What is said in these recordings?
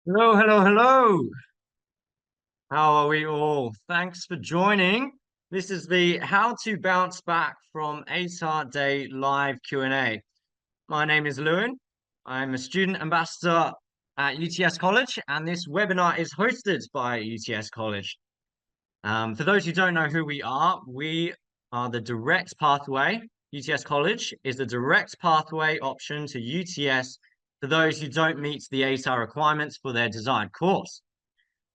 Hello, hello, hello. How are we all? Thanks for joining. This is the How to Bounce Back from ATAR Day live Q&A. My name is Lewin. I'm a student ambassador at UTS College, and this webinar is hosted by UTS College. For those who don't know who we are the direct pathway. UTS College is the direct pathway option to UTS for those who don't meet the ATAR requirements for their desired course.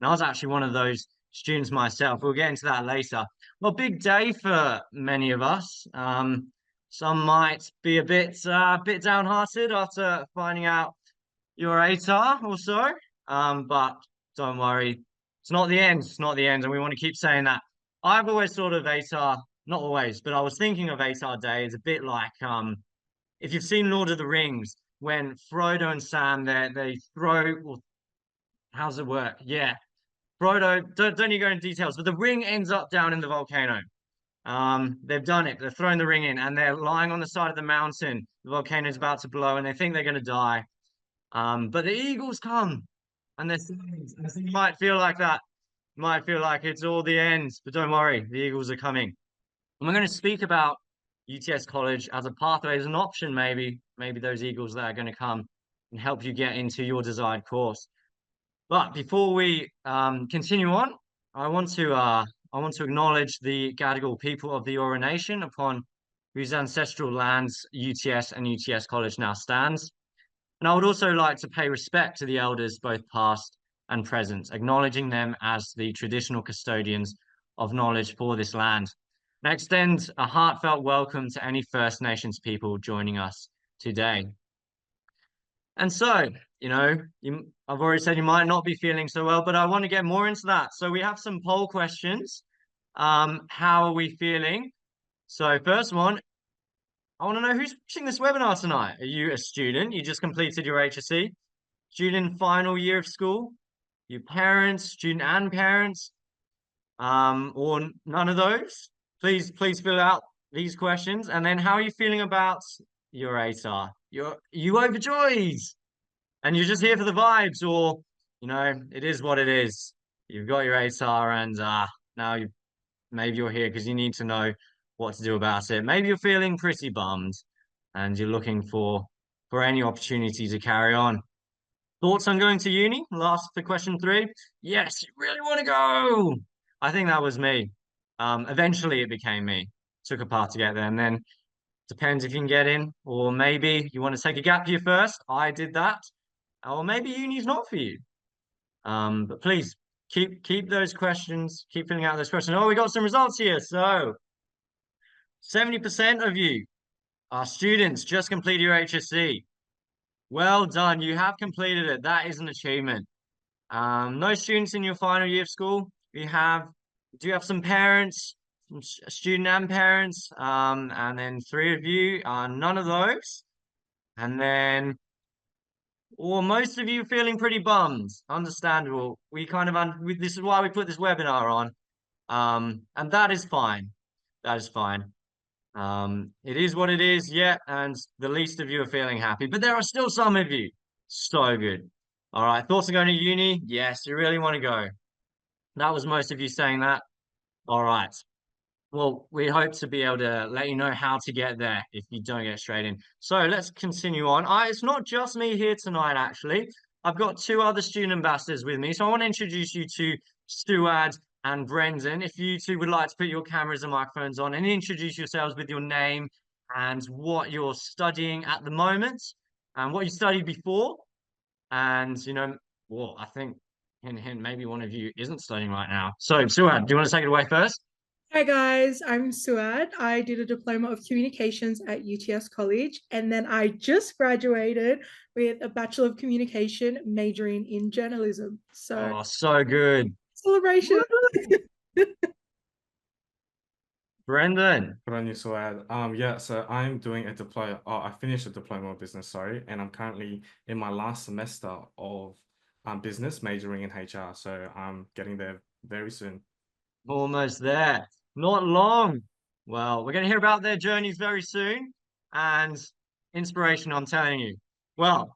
And I was actually one of those students myself. We'll get into that later. Well, big day for many of us. Some might be a bit downhearted after finding out your ATAR or so. But don't worry, it's not the end. It's not the end, and we want to keep saying that. I've always thought of ATAR, not always, but I was thinking of ATAR Day as a bit like if you've seen Lord of the Rings, when Frodo and Sam they throw. Well, how's it work? Yeah, Frodo, don't you go into details, but the ring ends up down in the volcano. They've done it. They're throwing the ring in, and they're lying on the side of the mountain. The volcano's about to blow, and they think they're going to die. But the eagles come, and they're saying, so you might feel like that. You might feel like it's all the end, but don't worry, the eagles are coming. And we're going to speak about UTS College as a pathway, as an option, maybe those eagles that are going to come and help you get into your desired course. But before we continue on, I want to I want to acknowledge the Gadigal people of the Eora Nation, upon whose ancestral lands UTS and UTS College now stands. And I would also like to pay respect to the elders, both past and present, acknowledging them as the traditional custodians of knowledge for this land. And I extend a heartfelt welcome to any First Nations people joining us today. And so, I've already said you might not be feeling so well, but I want to get more into that. So we have some poll questions. How are we feeling? So first one, I want to know who's watching this webinar tonight. Are you a student? You just completed your HSC? Student final year of school? Your parents, student and parents? Or none of those? Please fill out these questions. And then how are you feeling about your ATAR? You overjoyed? And you're just here for the vibes, or it is what it is. You've got your ATAR, and now maybe you're here because you need to know what to do about it. Maybe you're feeling pretty bummed, and you're looking for any opportunity to carry on. Thoughts on going to uni? Last for question three. Yes, you really want to go. I think that was me. Eventually, it became me. Took a part to get there, and then depends if you can get in, or maybe you want to take a gap year first. I did that, or maybe uni's not for you. But please keep those questions, keep filling out those questions. Oh, we got some results here. So 70% of you are students, just completed your HSC. Well done, you have completed it. That is an achievement. No students in your final year of school. Do you have some parents, some student and parents? And then three of you are none of those. And then or most of you feeling pretty bummed. Understandable. This is why we put this webinar on. And that is fine. That is fine. It is what it is, yeah, and the least of you are feeling happy, but there are still some of you. So good. All right, thoughts on going to uni? Yes, you really want to go. That was most of you saying that. All right. Well, we hope to be able to let you know how to get there if you don't get straight in. So let's continue on. It's not just me here tonight, actually. I've got two other student ambassadors with me. So I want to introduce you to Stuart and Brendan. If you two would like to put your cameras and microphones on and introduce yourselves with your name and what you're studying at the moment and what you studied before. And, well, I think, hint, maybe one of you isn't studying right now. So, Stuart, do you want to take it away first? Hi guys, I'm Suad. I did a diploma of communications at UTS College, and then I just graduated with a Bachelor of Communication majoring in journalism. So, Oh, so good. celebration. Brendan. Put on your swag. Yeah, so I'm doing a diploma. Oh, I finished a diploma of business, sorry, and I'm currently in my last semester of business, majoring in HR. So I'm getting there very soon. Almost there. Not long. Well, we're going to hear about their journeys very soon and inspiration, I'm telling you. Well,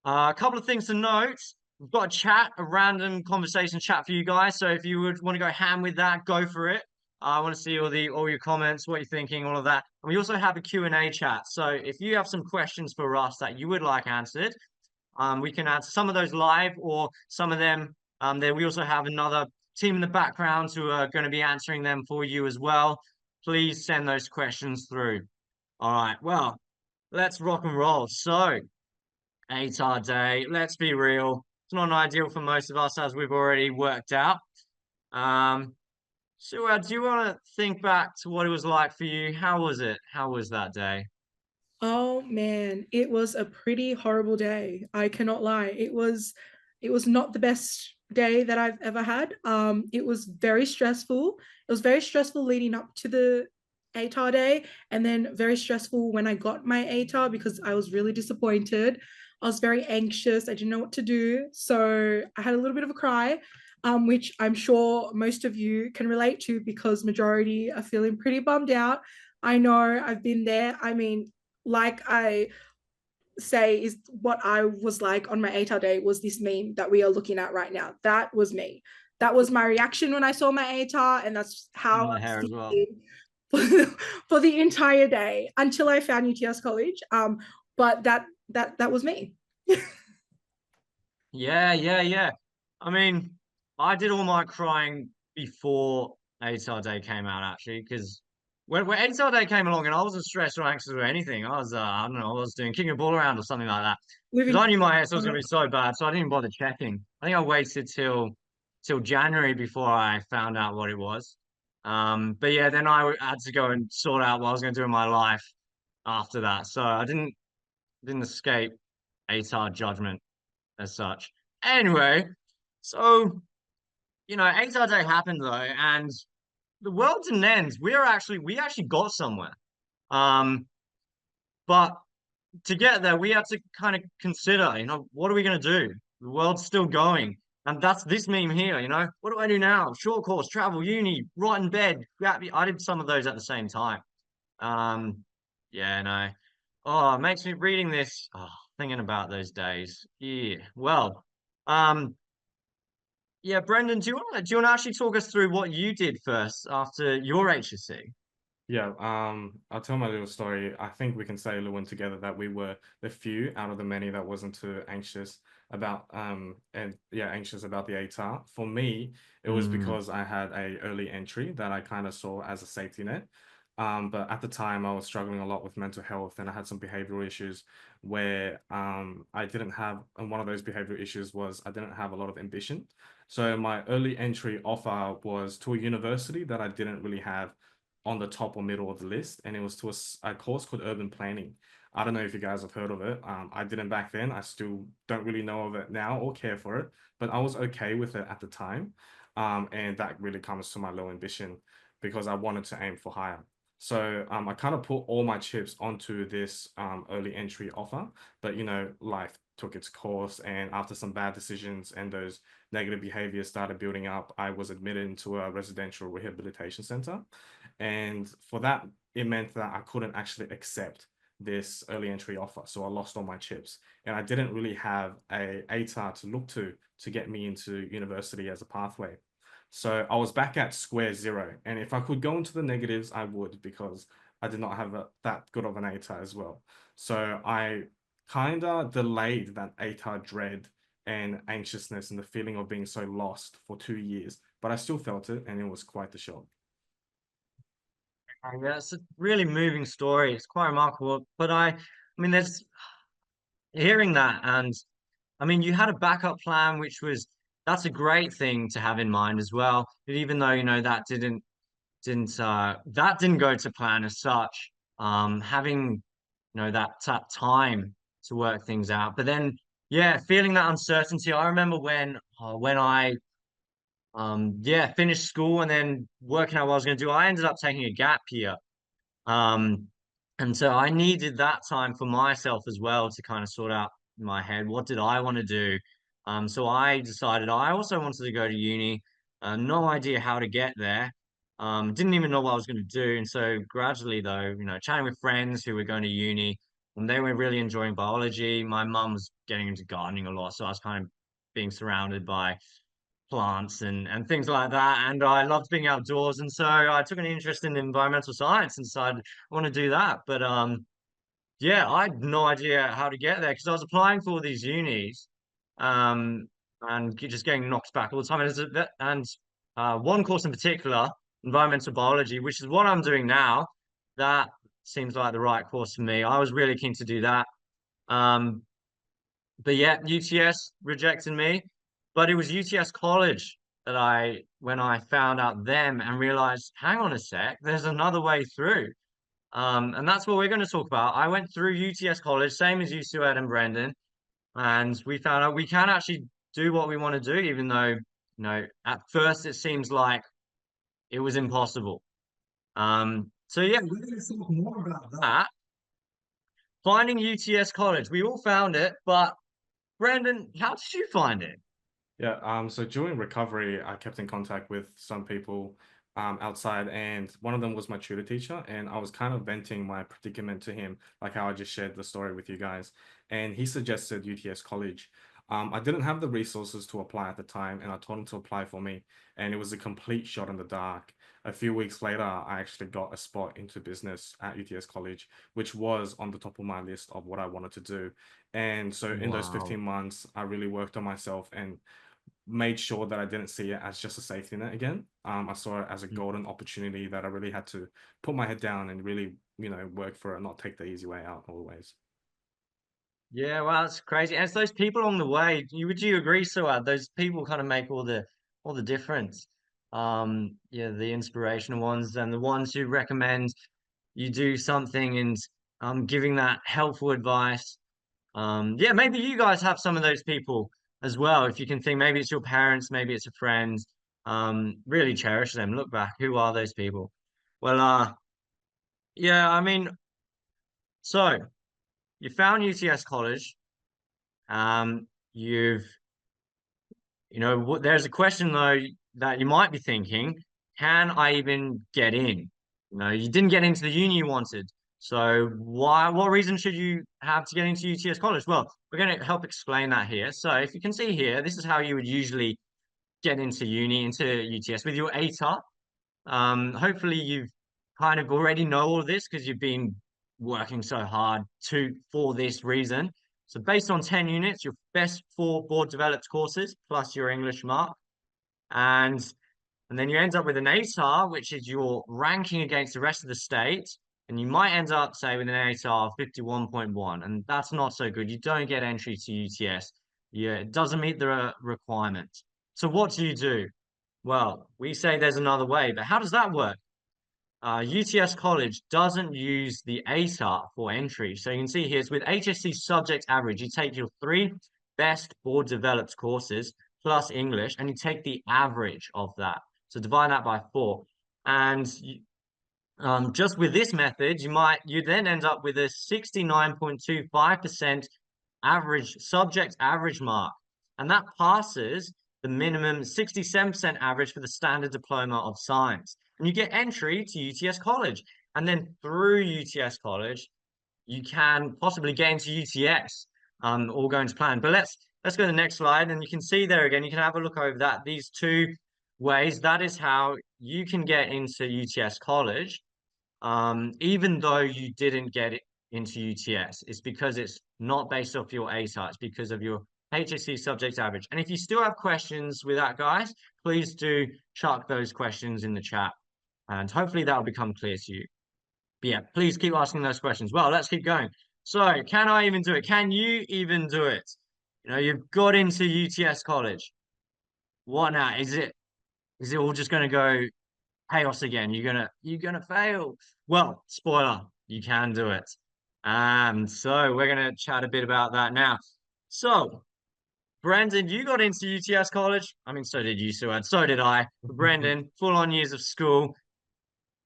a couple of things to note. we've got a chat, a random conversation chat for you guys. So if you would want to go ham with that, go for it. I want to see all your comments, what you're thinking, all of that. And we also have a Q&A chat. So if you have some questions for us that you would like answered, we can answer some of those live or some of them. Then we also have another team in the background who are going to be answering them for you as well. Please send those questions through. All right. Well, let's rock and roll. So, ATAR day. Let's be real. It's not ideal for most of us, as we've already worked out. So, do you want to think back to what it was like for you? How was it? How was that day? Oh man, it was a pretty horrible day. I cannot lie. It was not the best day that I've ever had. It was very stressful. It was very stressful leading up to the ATAR day, and then very stressful when I got my ATAR because I was really disappointed. I was very anxious. I didn't know what to do. So I had a little bit of a cry, which I'm sure most of you can relate to because majority are feeling pretty bummed out. I know I've been there. I mean, like I say, is what I was like on my ATAR day was this meme that we are looking at right now. That was me. That was my reaction when I saw my ATAR, and that's how My I hair as was well. feeling for the entire day until I found UTS College. But that was me. Yeah, yeah, yeah. I mean, I did all my crying before ATAR Day came out, actually, because when ATAR Day came along and I wasn't stressed or anxious or anything, I don't know, I was doing kicking a ball around or something like that. Because Living. I knew my hair was going to be so bad, so I didn't bother checking. I think I waited till January before I found out what it was. But yeah, then I had to go and sort out what I was going to do in my life after that. So I didn't escape ATAR judgment as such. Anyway, so ATAR Day happened though, and the world didn't end. We actually got somewhere. Um, but to get there, we had to kind of consider, what are we gonna do? The world's still going. And that's this meme here, what do I do now? Short course, travel, uni, right in bed. Yeah, I did some of those at the same time. Um, yeah, no. Oh, it makes me reading this, thinking about those days. Yeah. Well, um, yeah, Brendan, do you want to actually talk us through what you did first after your HSC? Yeah, I'll tell my little story. I think we can say, Lewin, together that we were the few out of the many that wasn't too anxious about anxious about the ATAR. For me, it was Mm, because I had a early entry that I kind of saw as a safety net. But at the time I was struggling a lot with mental health and I had some behavioral issues where I didn't have, and one of those behavioral issues was I didn't have a lot of ambition. So my early entry offer was to a university that I didn't really have on the top or middle of the list, and it was to a course called urban planning. I don't know if you guys have heard of it. I didn't back then. I still don't really know of it now or care for it, but I was okay with it at the time. And that really comes to my low ambition because I wanted to aim for higher. So I kind of put all my chips onto this early entry offer, but life took its course, and after some bad decisions and those negative behaviors started building up, I was admitted into a residential rehabilitation center. And for that, it meant that I couldn't actually accept this early entry offer. So I lost all my chips. And I didn't really have a ATAR to look to get me into university as a pathway. So I was back at square zero. And if I could go into the negatives, I would, because I did not have that good of an ATAR as well. So I kind of delayed that ATAR dread and anxiousness and the feeling of being so lost for 2 years, but I still felt it, and it was quite the shock. yeah, it's a really moving story. It's quite remarkable. But I mean, there's hearing that, and I mean, you had a backup plan, that's a great thing to have in mind as well. But even though, that didn't go to plan as such, having, that time to work things out. But then, yeah, feeling that uncertainty. I remember when I finished school and then working out what I was going to do. I ended up taking a gap year. Um, and so I needed that time for myself as well to kind of sort out in my head, what did I want to do? So I decided I also wanted to go to uni. No idea how to get there. Didn't even know what I was going to do. And so gradually, though, chatting with friends who were going to uni, and they were really enjoying biology. My mum was getting into gardening a lot, so I was kind of being surrounded by plants and things like that. And I loved being outdoors. And so I took an interest in environmental science and decided I want to do that. But yeah, I had no idea how to get there because I was applying for all these unis, um, and just getting knocked back all the time. And one course in particular, environmental biology, which is what I'm doing now, that seems like the right course for me. I was really keen to do that. Um, but yeah, UTS rejected me, but it was UTS College that when I found out them and realized, hang on a sec, there's another way through. And that's what we're going to talk about. I went through UTS College, same as you, Sued and Brendan, and we found out we can actually do what we want to do, even though, at first it seems like it was impossible. So yeah, we're going to talk more about that. Finding UTS College, we all found it, but Brendan, how did you find it? Yeah, so during recovery, I kept in contact with some people outside, and one of them was my tutor teacher, and I was kind of venting my predicament to him, like how I just shared the story with you guys. And he suggested UTS College. I didn't have the resources to apply at the time, and I told him to apply for me, and it was a complete shot in the dark. A few weeks later, I actually got a spot into business at UTS College, which was on the top of my list of what I wanted to do. And so in those 15 Wow. months, I really worked on myself and made sure that I didn't see it as just a safety net again. I saw it as a golden opportunity that I really had to put my head down and really, work for it, not take the easy way out always. Yeah, well, that's crazy. And it's those people along the way. Would you agree, Suad? Those people kind of make all the difference. Yeah, the inspirational ones and the ones who recommend you do something and giving that helpful advice. Yeah, maybe you guys have some of those people as well. If you can think, maybe it's your parents, maybe it's a friend. Really cherish them. Look back, who are those people? Well, yeah, I mean, so you found UTS College. You've there's a question though that you might be thinking, can I even get in? You didn't get into the uni you wanted. So what reason should you have to get into UTS College? Well, we're going to help explain that here. So if you can see here, this is how you would usually get into uni, into UTS with your ATAR. Hopefully you've kind of already know all of this because you've been working so hard for this reason. So based on 10 units, your best 4 board developed courses plus your English mark. And and then you end up with an ATAR, which is your ranking against the rest of the state. And you might end up, say, with an ATAR of 51.1. And that's not so good. You don't get entry to UTS. Yeah, it doesn't meet the requirement. So what do you do? Well, we say there's another way, but how does that work? UTS College doesn't use the ATAR for entry. So you can see here, it's with HSC subject average. You take your 3 best board developed courses plus English, and you take the average of that. So divide that by 4. And just with this method, you then end up with a 69.25% average subject average mark. And that passes the minimum 67% average for the standard diploma of science. And you get entry to UTS College. And then through UTS College, you can possibly get into UTS, all going to plan. But let's go to the next slide, and you can see there again, you can have a look over that. These 2 ways, that is how you can get into UTS College, even though you didn't get it into UTS. It's because it's not based off your ATAR, it's because of your HSC subject average. And if you still have questions with that, guys, please do chuck those questions in the chat, and hopefully that'll become clear to you. But yeah, please keep asking those questions. Well, let's keep going. So, can I even do it? Can you even do it? You've got into UTS College. What now? Is it all just going to go chaos again? You're gonna fail. Well, spoiler, you can do it. So we're gonna chat a bit about that now. So, Brendan, you got into UTS College. I mean, so did you, Suad. So did I. But Brendan, full on years of school.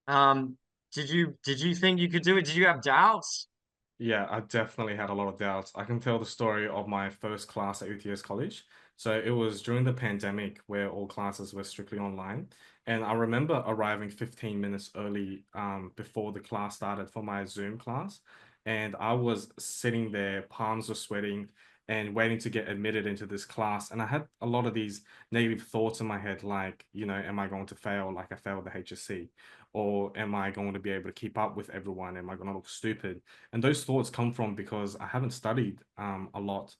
Um, did you think you could do it? Did you have doubts? Yeah, I definitely had a lot of doubts. I can tell the story of my first class at UTS College. So it was during the pandemic where all classes were strictly online. And I remember arriving 15 minutes early before the class started for my Zoom class. And I was sitting there, palms were sweating, and waiting to get admitted into this class. And I had a lot of these negative thoughts in my head, like, you know, am I going to fail like I failed the HSC? Or am I going to be able to keep up with everyone? Am I going to look stupid? And those thoughts come from because I haven't studied a lot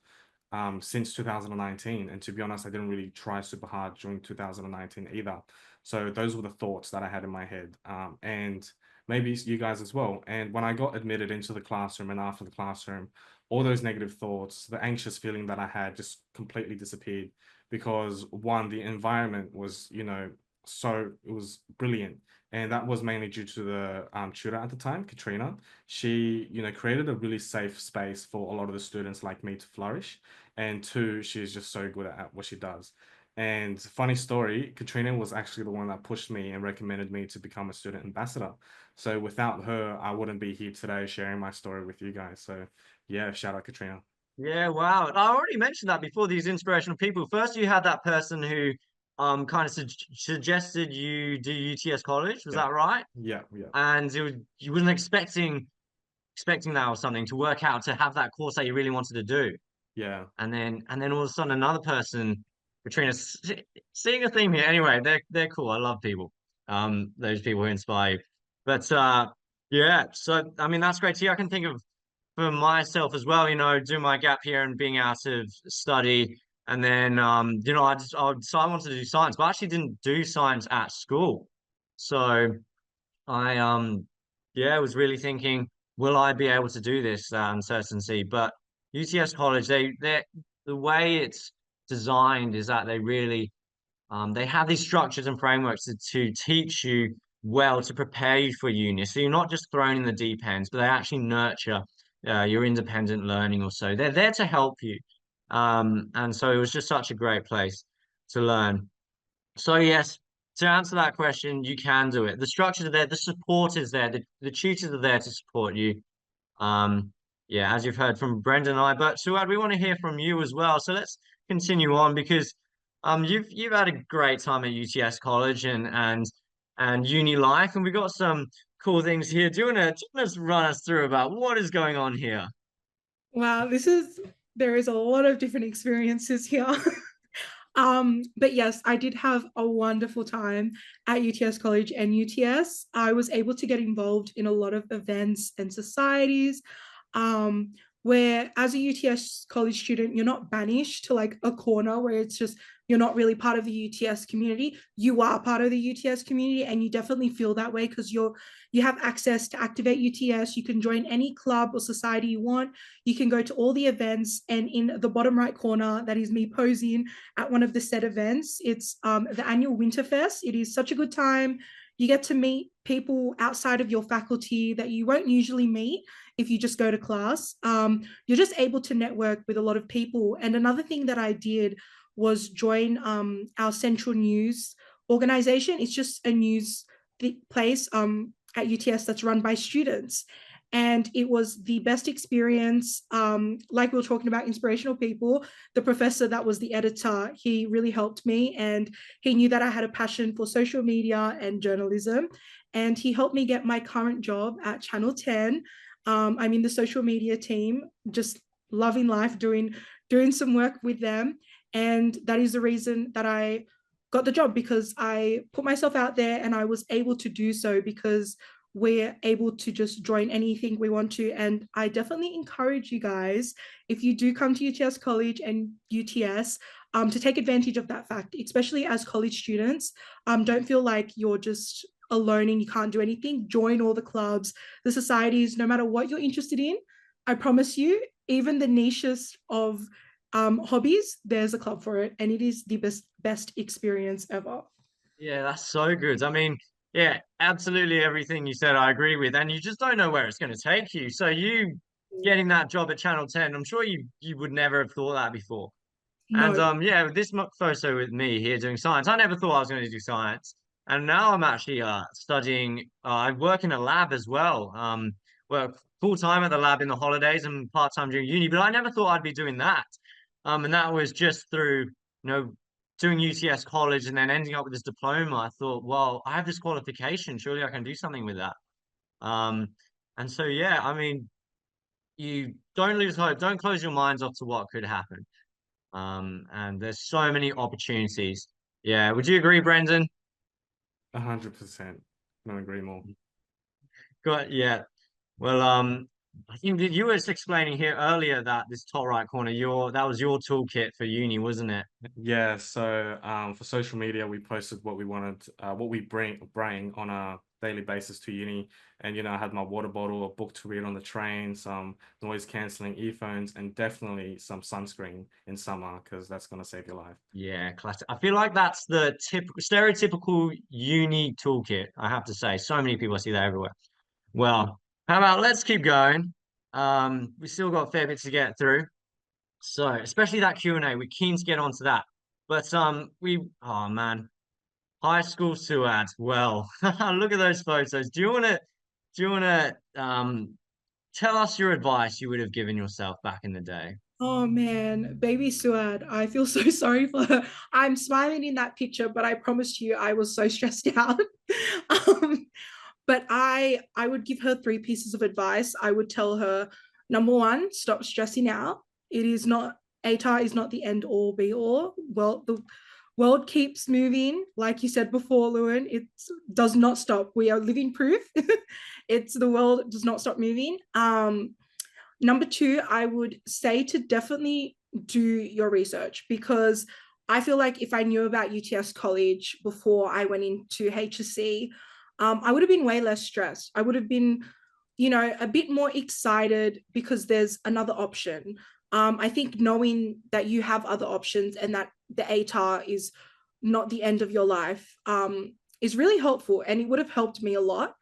since 2019. And to be honest, I didn't really try super hard during 2019 either. So those were the thoughts that I had in my head. And maybe you guys as well. And when I got admitted into the classroom and after the classroom, all those negative thoughts, the anxious feeling that I had just completely disappeared because one, the environment was, you know, so it was brilliant. And that was mainly due to the tutor at the time, Katrina. She, you know, created a really safe space for a lot of the students like me to flourish. And two, she's just so good at what she does. And funny story, Katrina was actually the one that pushed me and recommended me to become a student ambassador. So without her, I wouldn't be here today sharing my story with you guys. So yeah, shout out Katrina. Yeah, wow. I already mentioned that before, these inspirational people. First, you had that person who kind of suggested you do UTS College, was Yeah, that right? yeah, yeah, And you wasn't expecting that or something to work out to have that course that you really wanted to do. yeah, And then all of a sudden another person, Katrina, seeing a theme here. Anyway, they're cool. I love people. Those people who inspire you. But yeah, so I mean that's great to hear. I can think of for myself as well, doing my gap here and being out of study. And then, so I wanted to do science, but I actually didn't do science at school. So I, yeah, was really thinking, will I be able to do this, that uncertainty? But UTS College, the way it's designed is that they have these structures and frameworks to teach you well to prepare you for uni. So you're not just thrown in the deep ends, but they actually nurture your independent learning or so. They're there to help you. And so it was just such a great place to learn. So yes, to answer that question, you can do it. The structures are there, the support is there, the tutors are there to support you. Um, yeah, as you've heard from Brendan and I, but Suad, we want to hear from you as well. So let's continue on because you've had a great time at UTS College and uni life, and we've got some cool things here. Do you want to run us through about what is going on here? Wow, there is a lot of different experiences here. But yes, I did have a wonderful time at UTS College and UTS. I was able to get involved in a lot of events and societies. Where as a UTS college student, you're not banished to like a corner where it's just you're not really part of the UTS community. You are part of the UTS community, and you definitely feel that way because you have access to Activate UTS. You can join any club or society you want. You can go to all the events, and in the bottom right corner, that is me posing at one of the said events. It's the annual Winterfest. It is such a good time. You get to meet people outside of your faculty that you won't usually meet if you just go to class. You're just able to network with a lot of people. And another thing that I did was join our central news organization. It's just a news place at UTS that's run by students. And it was the best experience. Like we were talking about inspirational people, the professor that was the editor, he really helped me, and he knew that I had a passion for social media and journalism. And he helped me get my current job at Channel 10. I'm in the social media team, just loving life, doing some work with them. And that is the reason that I got the job, because I put myself out there and I was able to do so because we're able to just join anything we want to. And I definitely encourage you guys, if you do come to UTS College and UTS, to take advantage of that fact, especially as college students. Don't feel like you're just alone and you can't do anything. Join all the clubs, the societies, no matter what you're interested in. I promise you, even the niches of hobbies, there's a club for it, and it is the best experience ever. Yeah, that's so good. I mean, yeah, absolutely everything you said I agree with, and you just don't know where it's going to take you. So you getting that job at Channel 10, I'm sure you would never have thought that before. And No. yeah, with this photo with me here doing science, I never thought I was going to do science, and now I'm actually studying. I work in a lab as well. Work full time at the lab in the holidays and part time during uni. But I never thought I'd be doing that. And that was just through doing UTS college and then ending up with this diploma. I thought, well, I have this qualification. Surely I can do something with that. Um, and so yeah, I mean, you don't lose hope. Don't close your minds off to what could happen. And there's so many opportunities. Yeah, would you agree, Brendan? 100%. Couldn't agree more. Got yeah. Well, I think that you were just explaining here earlier that this top right corner, that was your toolkit for uni, wasn't it? Yeah, so for social media, we posted what we wanted, what we bring on a daily basis to uni. And, I had my water bottle, a book to read on the train, some noise cancelling earphones, and definitely some sunscreen in summer because that's going to save your life. Yeah, classic. I feel like that's the stereotypical uni toolkit, I have to say. So many people I see that everywhere. Well, how about let's keep going. We still got a fair bit to get through. So, especially that Q&A, we're keen to get onto that. But oh man, high school Suad. Well, look at those photos. Do you wanna tell us your advice you would have given yourself back in the day? Oh man, baby Suad, I feel so sorry for her. I'm smiling in that picture, but I promise you I was so stressed out. um, but I would give her three pieces of advice. I would tell her, number one, stop stressing out. It is not ATAR is not the end all be all. Well, the world keeps moving, like you said before, Lewin. It does not stop. We are living proof. It's the world does not stop moving. Number two, I would say to definitely do your research because I feel like if I knew about UTS College before I went into HSC, I would have been way less stressed. I would have been, a bit more excited because there's another option. I think knowing that you have other options and that the ATAR is not the end of your life is really helpful, and it would have helped me a lot.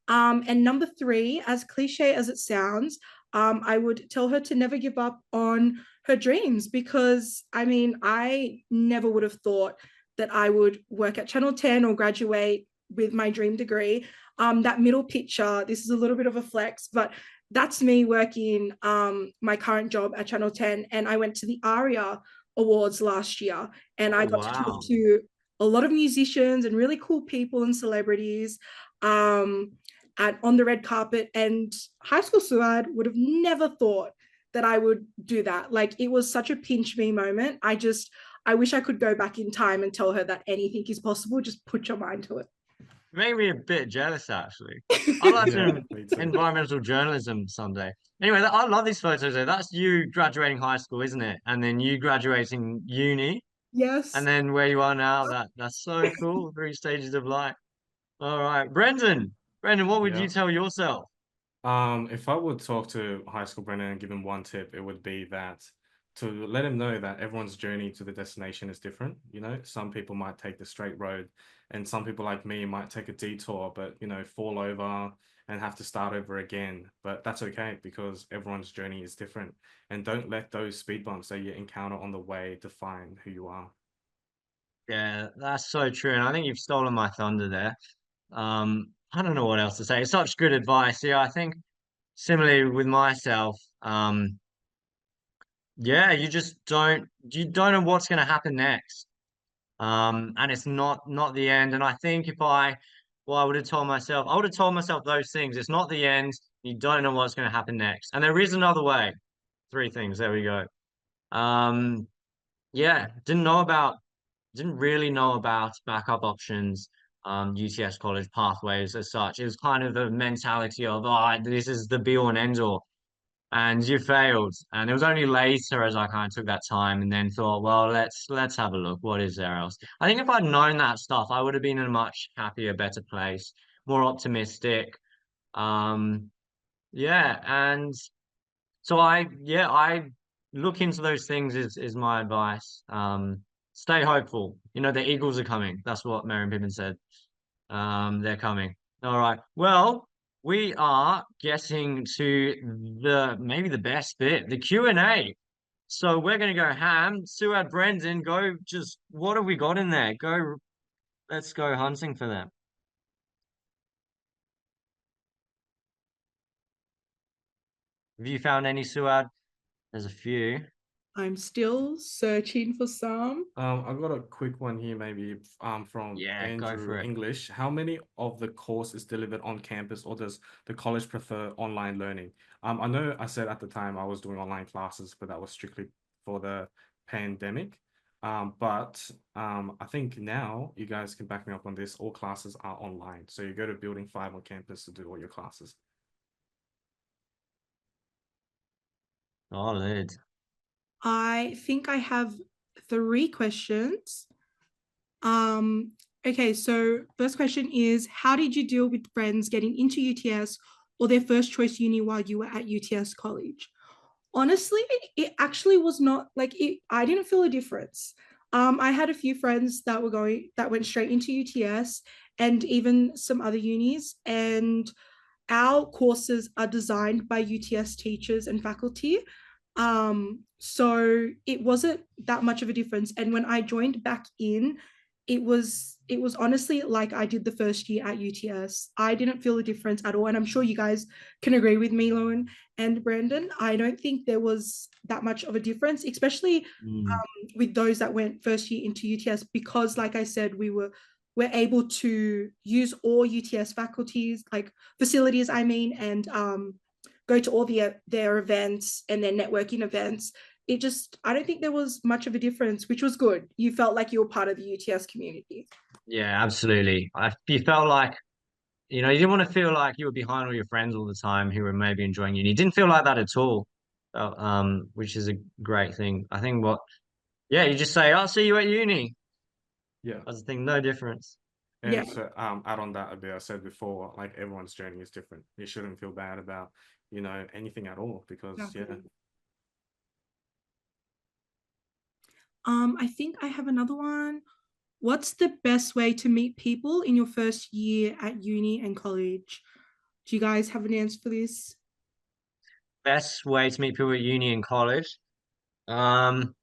And number three, as cliche as it sounds, I would tell her to never give up on her dreams because I mean, I never would have thought that I would work at Channel 10 or graduate with my dream degree. That middle picture, this is a little bit of a flex, but that's me working my current job at Channel 10. And I went to the ARIA Awards last year and Oh I got to talk wow. to a lot of musicians and really cool people and celebrities. On the red carpet. And high school Suad would have never thought that I would do that. Like it was such a pinch me moment. I wish I could go back in time and tell her that anything is possible. Just put your mind to it. Made me a bit jealous actually. I'd like Yeah, to me too. environmental journalism someday. Anyway, I love these photos though. That's you graduating high school, isn't it? And then you graduating uni, and Yes. then where you are now. That's so cool. Three stages of life. All right, Brendan. Brendan, what would you Yeah. tell yourself? If I would talk to high school Brennan and give him one tip, it would be that to let him know that everyone's journey to the destination is different. Some people might take the straight road, and some people like me might take a detour, but fall over and have to start over again. But that's okay because everyone's journey is different. And don't let those speed bumps that you encounter on the way define who you are. Yeah, that's so true. And I think you've stolen my thunder there. I don't know what else to say. It's such good advice. Yeah, I think similarly with myself, yeah, you don't know what's gonna happen next. And it's not the end. And I think I would have told myself, I would have told myself those things. It's not the end. You don't know what's gonna happen next. And there is another way. Three things. There we go. Um, yeah, didn't really know about backup options, UTS college pathways as such. It was kind of the mentality of, oh, this is the be all and end all, and you failed. And it was only later as I kind of took that time and then thought, well, let's have a look. What is there else? I think if I'd known that stuff, I would have been in a much happier, better place, more optimistic. Um, yeah, and so I look into those things is my advice. Stay hopeful. The Eagles are coming. That's what Mary Pippin said. They're coming. All right. Well, we are getting to maybe the best bit, the Q&A. So we're gonna go ham. Suad, Brendan, go just what have we got in there? Let's go hunting for them. Have you found any Suad? There's a few. I'm still searching for some. I've got a quick one here, maybe from Yeah, go Andrew for it. English. How many of the course is delivered on campus, or does the college prefer online learning? I know I said at the time I was doing online classes, but that was strictly for the pandemic. But I think now you guys can back me up on this. All classes are online, so you go to Building 5 on campus to do all your classes. Solid. I think I have 3 questions. Um, okay, so first question is, how did you deal with friends getting into UTS or their first choice uni while you were at UTS College? Honestly, it actually was not like it, I didn't feel a difference. I had a few friends that went straight into UTS and even some other unis, and our courses are designed by UTS teachers and faculty. So it wasn't that much of a difference. And when I joined back in, it was honestly like I did the first year at UTS. I didn't feel a difference at all. And I'm sure you guys can agree with me, Loan and Brandon. I don't think there was that much of a difference, especially Mm. with those that went first year into UTS, because like I said, we're able to use all UTS faculties, like facilities, I mean, and go to all their events and their networking events. It just, I don't think there was much of a difference, which was good. You felt like you were part of the UTS community. Yeah, absolutely. You felt like, you didn't want to feel like you were behind all your friends all the time who were maybe enjoying uni. You didn't feel like that at all, which is a great thing. I think yeah, you just say, I'll see you at uni. Yeah. That's the thing, no difference. Yeah, And to add on that a bit, I said before, like everyone's journey is different. You shouldn't feel bad about, anything at all because yeah. exactly. I think I have another one. What's the best way to meet people in your first year at uni and college? Do you guys have an answer for this? Best way to meet people at uni and college. Um,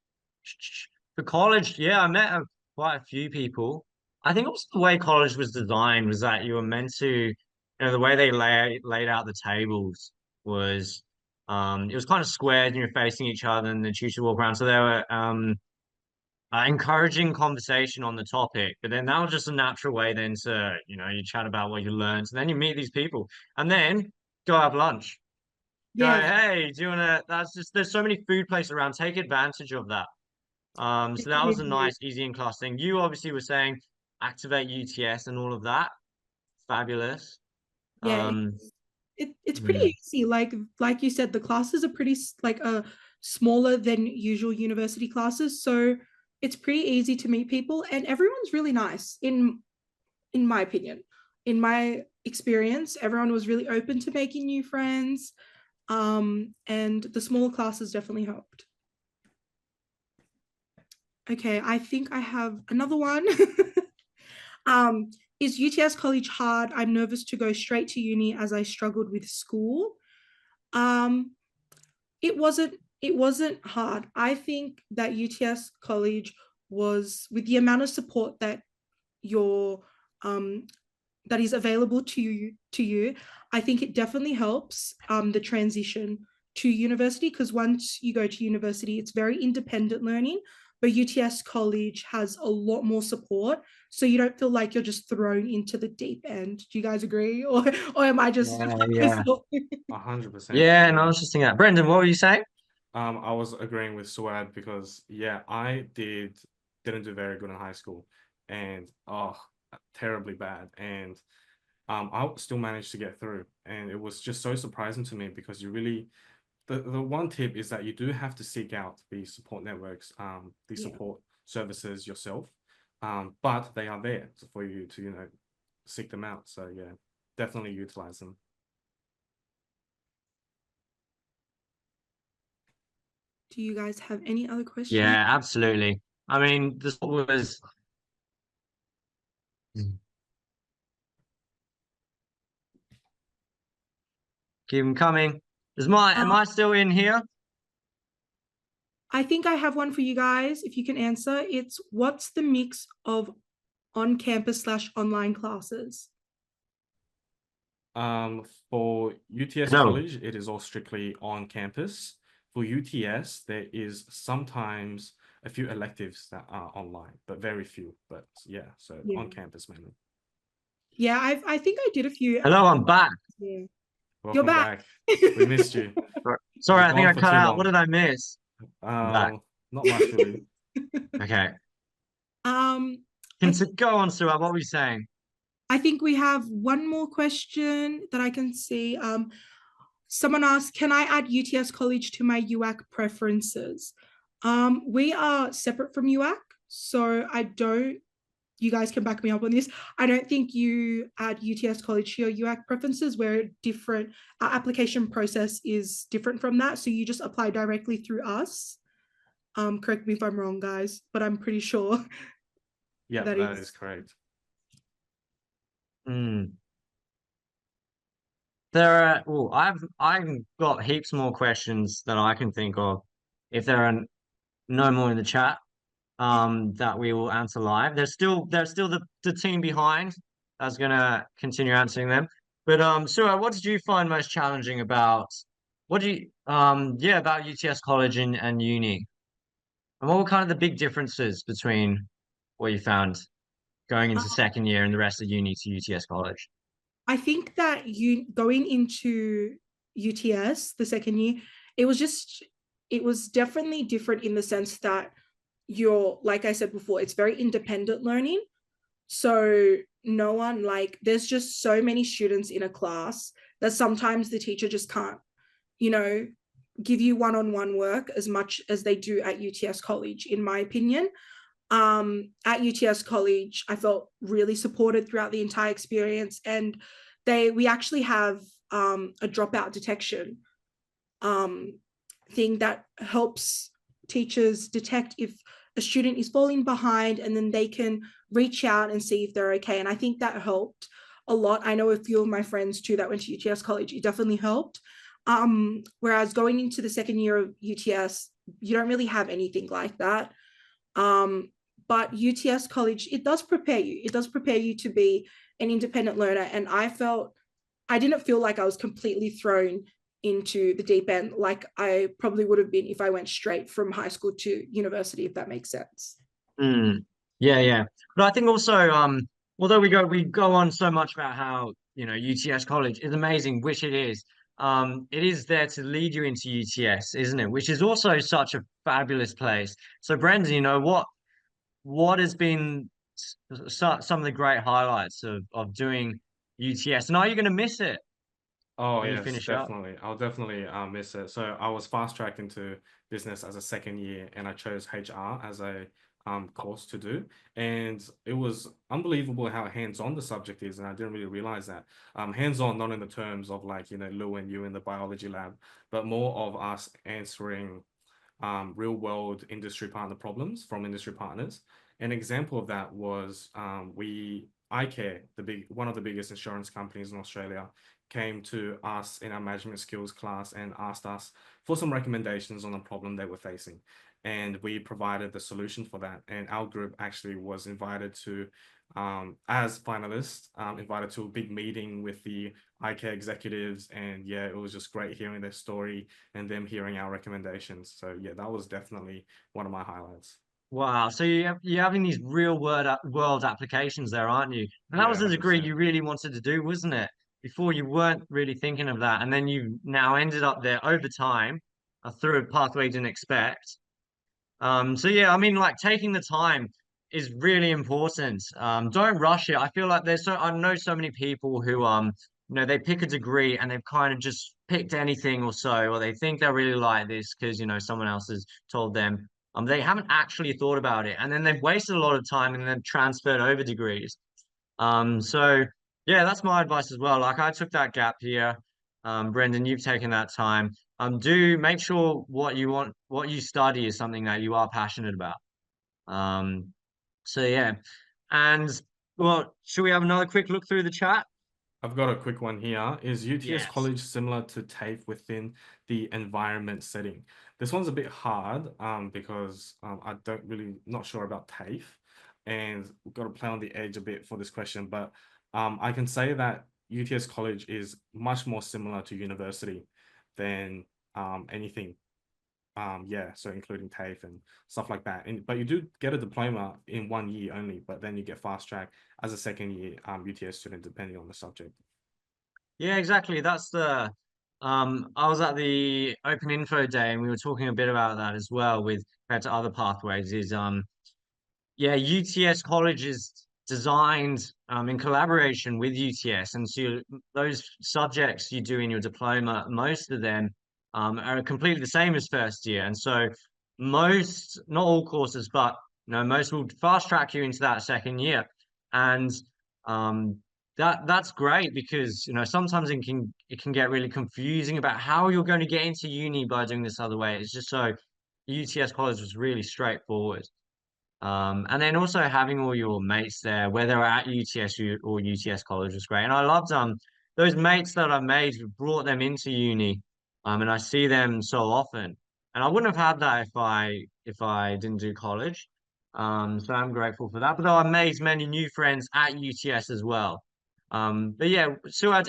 for college, yeah, I met quite a few people. I think also the way college was designed was that you were meant to, the way they laid out the tables was, it was kind of squared and you're facing each other and the tutor walk around. So they were, encouraging conversation on the topic, but then that was just a natural way then to, you chat about what you learned, and then you meet these people, and then go have lunch. Go, Yeah, hey, do you wanna? That's just there's so many food places around. Take advantage of that. So that was a nice, easy in class thing. You obviously were saying activate UTS and all of that. Fabulous. yeah. Um, It's hmm. pretty easy. Like you said, the classes are pretty like smaller than usual university classes, so it's pretty easy to meet people, and everyone's really nice in my opinion. In my experience, everyone was really open to making new friends. And the smaller classes definitely helped. Okay, I think I have another one. um, is UTS College hard? I'm nervous to go straight to uni as I struggled with school. Um, it wasn't hard. I think that UTS College was, with the amount of support your um that is available to you, I think it definitely helps the transition to university, because once you go to university, it's very independent learning, but UTS College has a lot more support, so you don't feel like you're just thrown into the deep end. Do you guys agree, or am I just Yeah, yeah, 100%. yeah. And I Yeah. was just thinking that. Brendan, what were you saying? I was agreeing with Suad because yeah, I didn't do very good in high school and terribly bad. And I still managed to get through. And it was just so surprising to me because you really the one tip is that you do have to seek out these support networks, these Yeah. support services yourself. But they are there for you to, seek them out. So yeah, definitely utilize them. Do you guys have any other questions? Yeah, absolutely. I mean, this was keep them coming. Am Um, I still in here? I think I have one for you guys. If you can answer, it's what's the mix of on campus / online classes? For UTS No. College, it is all strictly on campus. For UTS, there is sometimes a few electives that are online, but very few. But yeah, so Yeah. on campus mainly. Yeah, I think I did a few. Hello, I'm back. Yeah. You're Welcome back. back. We missed you. Sorry, You're I think gone I for cut too out. What long. did I miss? I'm back. Not much really. Okay. Um, Can I to go on, Suad, what were you saying? I think we have one more question that I can see. Someone asked, can I add UTS College to my UAC preferences? We are separate from UAC, so I don't, you guys can back me up on this. I don't think you add UTS College to your UAC preferences. We're different. Our application process is different from that. So you just apply directly through us. Correct me if I'm wrong, guys, but I'm pretty sure Yeah, that that is. is correct. Hmm. There are, oh, I've got heaps more questions that I can think of. If there are no more in the chat, that we will answer live. There's still the team behind that's gonna continue answering them. But Suad, what did you find most challenging about what do you yeah, about UTS College and uni? And what were kind of the big differences between what you found going into second year and the rest of uni to UTS College? I think that you going into UTS the second year, it was just it was definitely different in the sense that you're, like I said before, it's very independent learning. So no one, like, there's just so many students in a class that sometimes the teacher just can't, you know, give you one-on-one work as much as they do at UTS College, in my opinion. At UTS College, I felt really supported throughout the entire experience, and we actually have a dropout detection um, thing that helps teachers detect if a student is falling behind, and then they can reach out and see if they're okay. And I think that helped a lot. I know a few of my friends too that went to UTS College. It definitely helped. Whereas going into the second year of UTS, you don't really have anything like that. Um, but UTS College, it does prepare you. It does prepare you to be an independent learner. And I didn't feel like I was completely thrown into the deep end like I probably would have been if I went straight from high school to university, if that makes sense. Mm. Yeah, yeah. But I think also, although we go on so much about how, UTS College is amazing, which it is, it is there to lead you into UTS, isn't it? Which is also such a fabulous place. So, Brendan, what has been some of the great highlights of doing UTS, and are you going to miss it Oh when you yes, finish up? definitely. I'll definitely miss it. So I was fast tracked into business as a second year, and I chose HR as a course to do. And it was unbelievable how hands-on the subject is, and I didn't really realize that. Hands-on, not in the terms of like, Lou and you in the biology lab, but more of us answering real world industry partner problems from industry partners. An example of that was iCare, one of the biggest insurance companies in Australia, came to us in our management skills class and asked us for some recommendations on a problem they were facing. And we provided the solution for that. And our group actually was invited to, as finalists, invited to a big meeting with the iCare executives. And yeah, it was just great hearing their story and them hearing our recommendations. So yeah, that was definitely one of my highlights. Wow. So you're having these world applications there, aren't you? And that Yeah, was the degree 100%. you really wanted to do, wasn't it? Before you weren't really thinking of that, and then you now ended up there over time, through a pathway you didn't expect. So yeah, I mean, like taking the time is really important. Don't rush it. I feel like I know so many people who they pick a degree and they've kind of just picked anything or so, or they think they really like this because someone else has told them. They haven't actually thought about it, and then they've wasted a lot of time and then transferred over degrees. So yeah, that's my advice as well. Like I took that gap year. Brendan, you've taken that time. Do make sure what you study is something that you are passionate about. Um, so yeah. And well, should we have another quick look through the chat? I've got a quick one here. Is UTS Yes. College similar to TAFE within the environment setting? This one's a bit hard because I don't really not sure about TAFE, and we've got to play on the edge a bit for this question. But I can say that UTS College is much more similar to university than anything. Yeah, so including TAFE and stuff like that. But you do get a diploma in 1 year only, but then you get fast track as a second year UTS student depending on the subject. Yeah, exactly. That's the I was at the open info day and we were talking a bit about that as well with compared to other pathways is yeah, UTS College is designed in collaboration with UTS, and so those subjects you do in your diploma, most of them are completely the same as first year, and so most, not all courses, but most will fast track you into that second year, and um, that's great because sometimes it can get really confusing about how you're going to get into uni by doing this other way. It's just so UTS College was really straightforward. And then also having all your mates there, whether at UTS or UTS College, was great. And I loved those mates that I made who brought them into uni. And I see them so often. And I wouldn't have had that if I didn't do college. So I'm grateful for that. But I made many new friends at UTS as well. But yeah, Suad,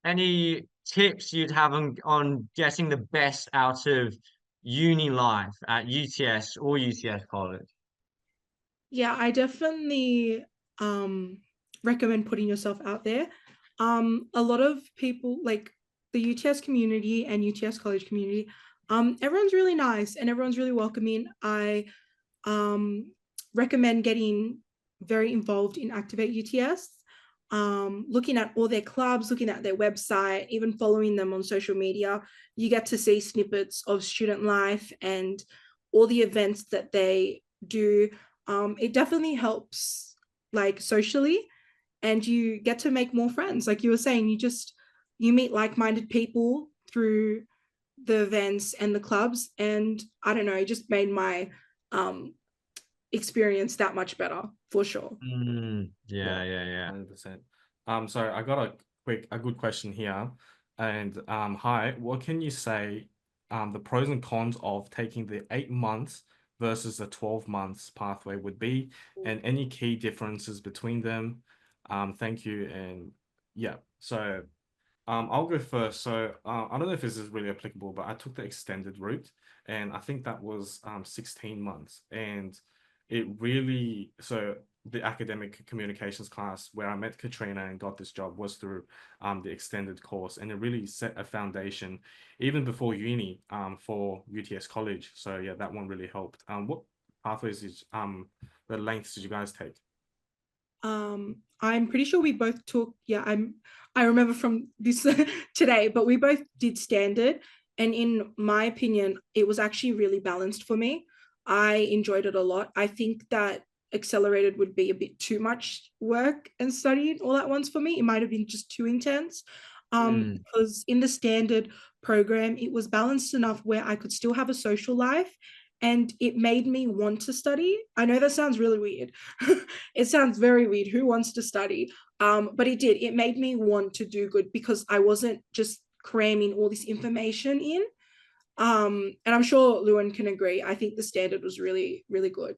any tips you'd have on getting the best out of uni life at UTS or UTS College? Yeah, I definitely recommend putting yourself out there. A lot of people like the UTS community and UTS college community, everyone's really nice and everyone's really welcoming. I recommend getting very involved in Activate UTS, looking at all their clubs, looking at their website, even following them on social media. You get to see snippets of student life and all the events that they do. It definitely helps like socially, and you get to make more friends. Like you were saying, you meet like-minded people through the events and the clubs, and I don't know, it just made my um experience that much better for sure. Yeah, Yeah, yeah, yeah. 100%. So I got a good question here. And hi, what can you say the pros and cons of taking the 8 months versus the 12 months pathway would be, and any key differences between them? Thank you. And yeah, so I'll go first. So I don't know if this is really applicable, but I took the extended route, and I think that was 16 months. And it really, so the academic communications class where I met Katrina and got this job was through the extended course, and it really set a foundation even before uni for UTS College. So yeah, that one really helped. What pathways did the lengths did you guys take? I'm pretty sure we both took, yeah, I remember from this today, but we both did standard. And in my opinion, it was actually really balanced for me. I enjoyed it a lot. I think that accelerated would be a bit too much work and studying all at once for me. It might have been just too intense. Mm. Because in the standard program, it was balanced enough where I could still have a social life and it made me want to study. I know that sounds really weird. It sounds very weird. Who wants to study? But it did. It made me want to do good because I wasn't just cramming all this information in. And I'm sure Lewin can agree. I think the standard was really, really good.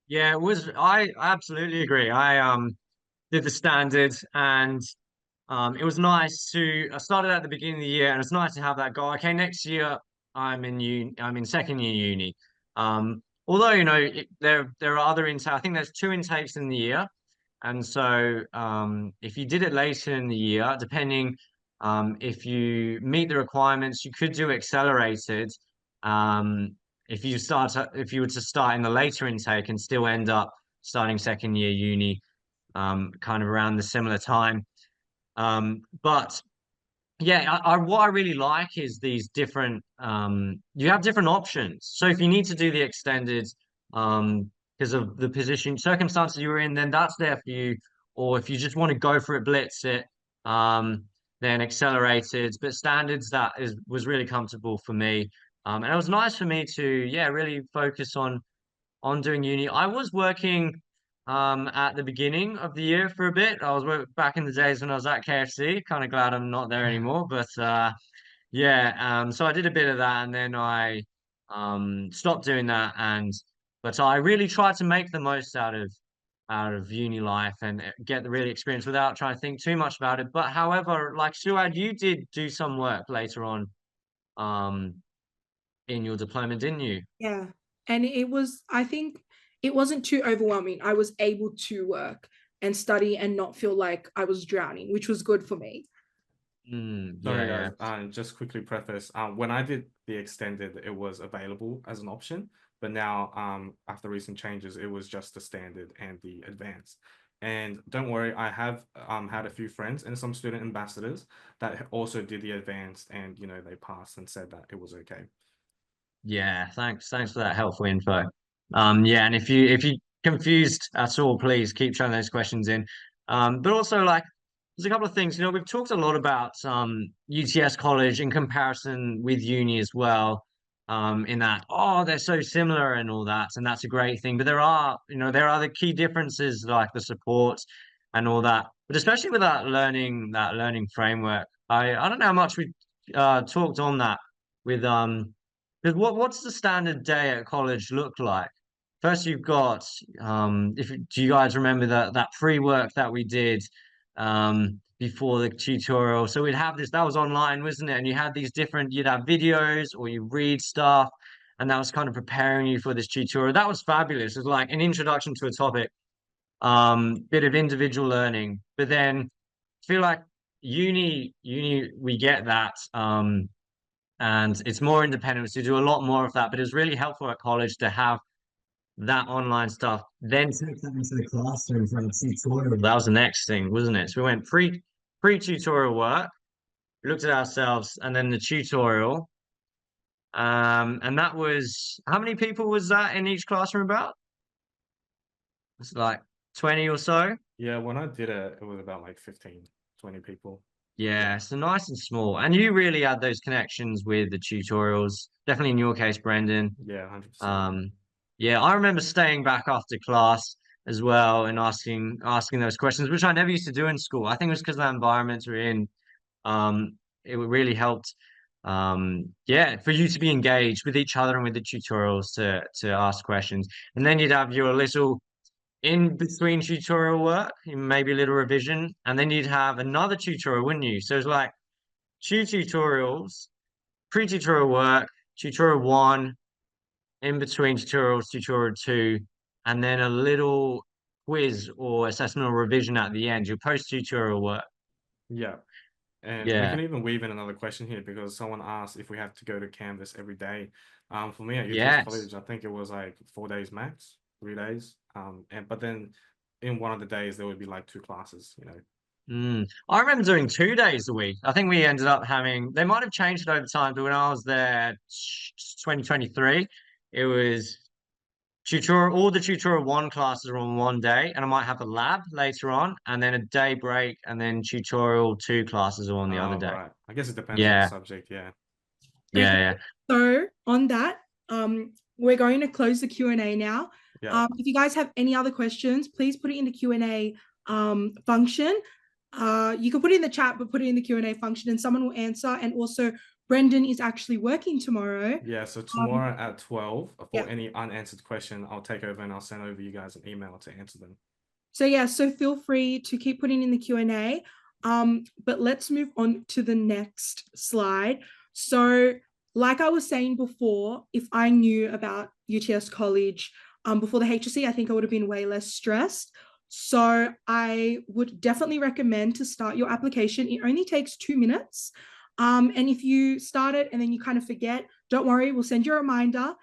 Yeah, it was. I absolutely agree. I did the standard, and it was nice to. I started at the beginning of the year, and it's nice to have that goal. Okay, next year I'm in second year uni. Although there are other intakes. I think there's two intakes in the year, and so if you did it later in the year, depending if you meet the requirements, you could do accelerated. Um, if you were to start in the later intake and still end up starting second year uni, kind of around the similar time. But yeah, what I really like is these different you have different options. So if you need to do the extended because of the position circumstances you were in, then that's there for you. Or if you just want to go for it, blitz it, um, then accelerated. But standards that is was really comfortable for me. And it was nice for me to yeah, really focus on doing uni. I was working at the beginning of the year for a bit. I was back in the days when I was at KFC. Kind of glad I'm not there anymore. But yeah, so I did a bit of that and then I stopped doing that but I really tried to make the most out of uni life and get the really experience without trying to think too much about it. But however, like Suad, you did do some work later on um in your diploma, didn't you? Yeah. And it was, I think it wasn't too overwhelming. I was able to work and study and not feel like I was drowning, which was good for me. Sorry, Yeah. guys. Just quickly preface. When I did the extended, it was available as an option, but now, after recent changes, it was just the standard and the advanced. And don't worry, I have had a few friends and some student ambassadors that also did the advanced, and they passed and said that it was okay. Yeah, thanks for that helpful info. Yeah, and if you confused at all, please keep throwing those questions in. But also like there's a couple of things, we've talked a lot about UTS College in comparison with uni as well. In that, oh, they're so similar and all that, and that's a great thing. But there are the key differences like the support and all that. But especially with that learning framework, I don't know how much we talked on that with because what's the standard day at college look like? First, you've got do you guys remember that free work that we did before the tutorial? So we'd have this, that was online, wasn't it? And you had these you'd have videos or you read stuff, and that was kind of preparing you for this tutorial. That was fabulous. It was like an introduction to a topic, bit of individual learning. But then I feel like uni we get that. And it's more independent. So you do a lot more of that, but it's really helpful at college to have that online stuff. Then take that into the classroom for a tutorial. That was the next thing, wasn't it? So we went pre-tutorial work, we looked at ourselves, and then the tutorial. And that was how many people was that in each classroom about? It's like 20 or so. Yeah, when I did it, it was about like 15, 20 people. Yeah, so nice and small. And you really had those connections with the tutorials. Definitely in your case, Brendan. Yeah, 100%. Um, yeah, I remember staying back after class as well and asking those questions, which I never used to do in school. I think it was because of the environments we're in. It really helped. Yeah, for you to be engaged with each other and with the tutorials to ask questions, and then you'd have your little in between tutorial work, maybe a little revision, and then you'd have another tutorial, wouldn't you? So it's like two tutorials, pre-tutorial work, tutorial one, in between tutorials, tutorial two, and then a little quiz or assessment or revision at the end, your post-tutorial work. Yeah. And we Yeah. can even weave in another question here because someone asked if we have to go to Canvas every day. For me at UTS Yes. College, I think it was like 4 days max, 3 days. But then in one of the days there would be like two classes. I remember doing 2 days a week. I think we ended up having, they might have changed it over time, but when I was there, 2023, it was all the tutorial one classes are on one day, and I might have a lab later on, and then a day break, and then tutorial two classes are on the other day. Right. I guess it depends on the Yeah, subject. Yeah. yeah, Okay, yeah. so on that, we're going to close the Q&A now. Yeah. If you guys have any other questions, please put it in the Q&A function. You can put it in the chat, but put it in the Q&A function and someone will answer. And also, Brendan is actually working tomorrow. Yeah. So tomorrow at 12, for yeah. any unanswered question, I'll take over and I'll send over you guys an email to answer them. So yeah, so feel free to keep putting in the Q&A. But let's move on to the next slide. So like I was saying before, if I knew about UTS College before the HSC, I think I would have been way less stressed. So I would definitely recommend to start your application. It only takes 2 minutes. And if you start it and then you kind of forget, don't worry, we'll send you a reminder.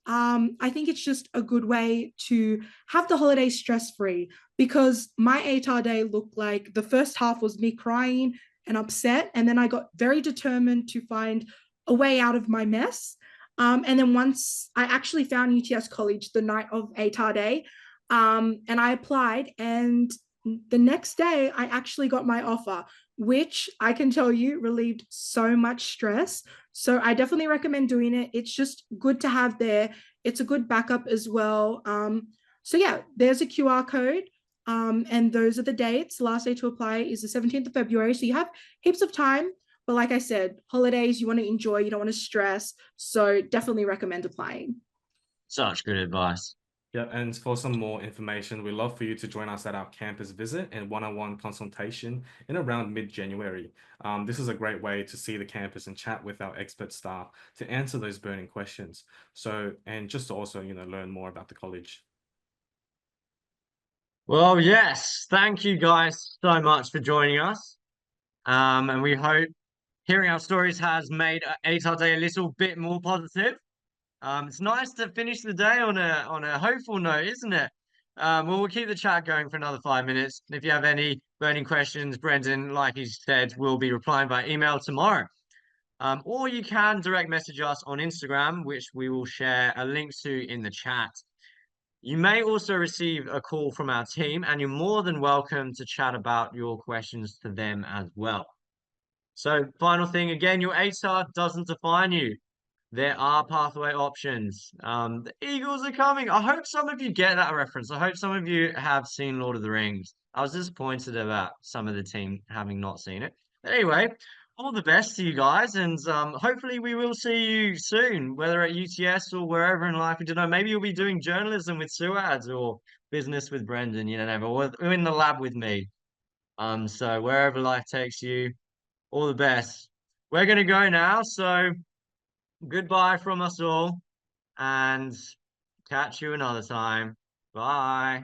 I think it's just a good way to have the holidays stress-free, because my ATAR day looked like the first half was me crying and upset, and then I got very determined to find a way out of my mess. And then once I actually found UTS College the night of ATAR day, and I applied, and the next day I actually got my offer, which I can tell you relieved so much stress. So I definitely recommend doing it. It's just good to have there. It's a good backup as well. So yeah, there's a QR code. And those are the dates. The last day to apply is the 17th of February. So you have heaps of time. But like I said, holidays, you want to enjoy, you don't want to stress. So definitely recommend applying. Such good advice. Yeah, and for some more information, we'd love for you to join us at our campus visit and one-on-one consultation in around mid-January. This is a great way to see the campus and chat with our expert staff to answer those burning questions. So, and just to also, learn more about the college. Well, yes, thank you guys so much for joining us. And we hope hearing our stories has made ATAR Day a little bit more positive. It's nice to finish the day on a hopeful note, isn't it? Well, we'll keep the chat going for another 5 minutes. If you have any burning questions, Brendan, like he said, will be replying by email tomorrow. Or you can direct message us on Instagram, which we will share a link to in the chat. You may also receive a call from our team, and you're more than welcome to chat about your questions to them as well. So, final thing again, your ATAR doesn't define you. There are pathway options. The Eagles are coming. I hope some of you get that reference. I hope some of you have seen Lord of the Rings. I was disappointed about some of the team having not seen it. But anyway, all the best to you guys, and hopefully we will see you soon, whether at UTS or wherever in life. I don't know. Maybe you'll be doing journalism with Suads or business with Brendan. You know, or in the lab with me. So wherever life takes you, all the best. We're gonna go now. So goodbye from us all and catch you another time. Bye.